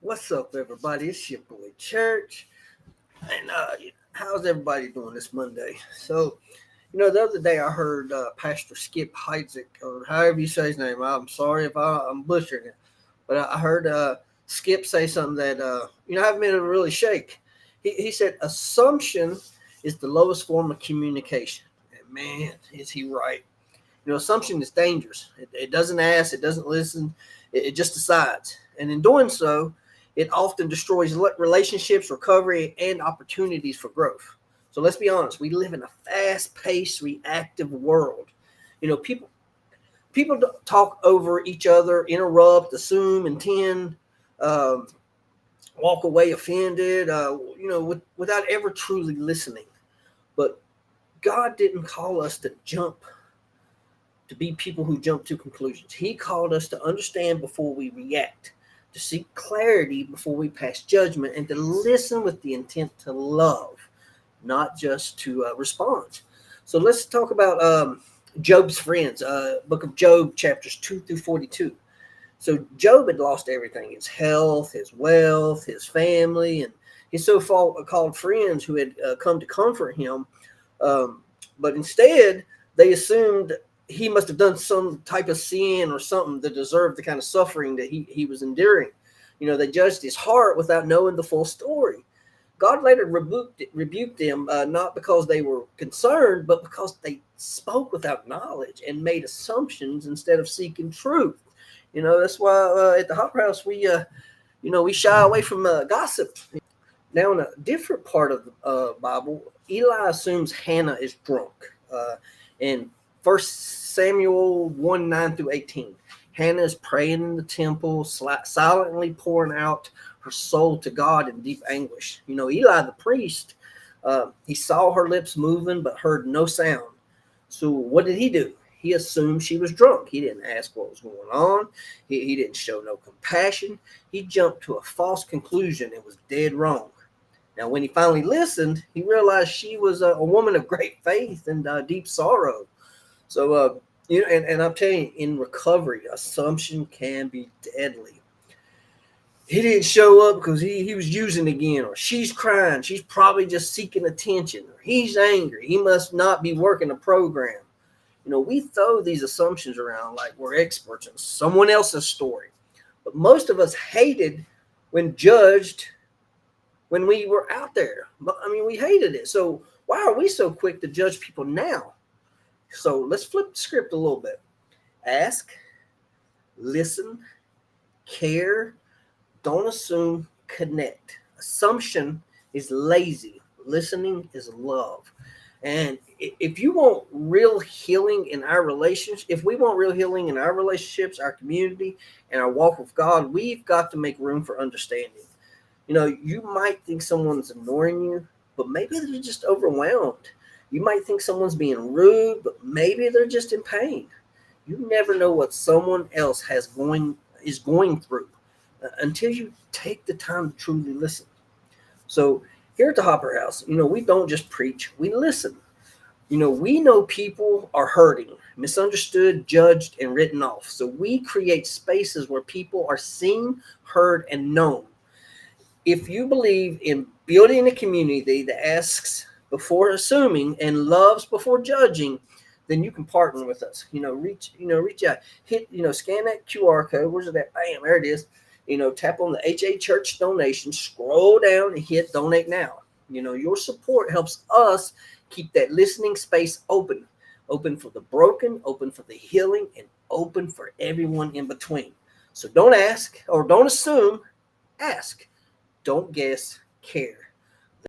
What's up, everybody? It's your boy Church, and how's everybody doing this Monday? The other day I heard Pastor Skip Heitzig, or however you say his name. I'm sorry if I'm butchering it, but I heard Skip say something that I've made it really shake. He said assumption is the lowest form of communication, and man, is he right? Assumption is dangerous. It doesn't ask, it doesn't listen, it just decides. And in doing so, it often destroys relationships, recovery, and opportunities for growth. So let's be honest, we live in a fast paced, reactive world. People talk over each other, interrupt, assume, intend, um, walk away offended, without ever truly listening. But God didn't call us to be people who jump to conclusions. He called us to understand before we react, to seek clarity before we pass judgment, and to listen with the intent to love, not just to respond. So let's talk about Job's friends, book of Job, chapters 2 through 42. So Job had lost everything: his health, his wealth, his family, and his so-called friends who had come to comfort him. Um, but instead, they assumed he must have done some type of sin or something that deserved the kind of suffering that he was enduring. They judged his heart without knowing the full story. God later rebuked them, not because they were concerned, but because they spoke without knowledge and made assumptions instead of seeking truth. That's why at the Hopper House we shy away from gossip. Now, in a different part of the Bible, Eli assumes Hannah is drunk. In 1 Samuel 1 9 through 18, Hannah is praying in the temple, silently pouring out her soul to God in deep anguish. Eli, the priest, he saw her lips moving but heard no sound. So, what did he do? He assumed she was drunk. He didn't ask what was going on. He didn't show no compassion. He jumped to a false conclusion and was dead wrong. Now, when he finally listened, he realized she was a woman of great faith and deep sorrow. So, and I'm telling you, in recovery, assumption can be deadly. He didn't show up because he was using again, or she's crying. She's probably just seeking attention, or he's angry. He must not be working a program. We throw these assumptions around like we're experts in someone else's story. But most of us hated when judged when we were out there. We hated it. So why are we so quick to judge people now? So let's flip the script a little bit. Ask, listen, care, don't assume, connect. Assumption is lazy. Listening is love. And if you want real healing in our relationships, if we want real healing in our relationships, our community, and our walk with God, we've got to make room for understanding. You might think someone's ignoring you, but maybe they're just overwhelmed. You might think someone's being rude, but maybe they're just in pain. You never know what someone else is going through until you take the time to truly listen. So here at the Hopper House, we don't just preach, we listen. We know people are hurting, misunderstood, judged, and written off. So we create spaces where people are seen, heard, and known. If you believe in building a community that asks before assuming and loves before judging, then you can partner with us. Reach out, hit, scan that QR code. Where's it at? Bam, there it is. Tap on the HA Church donation, scroll down and hit donate now. Your support helps us keep that listening space open for the broken, open for the healing, and open for everyone in between. So don't ask or don't assume, ask. Don't guess, care.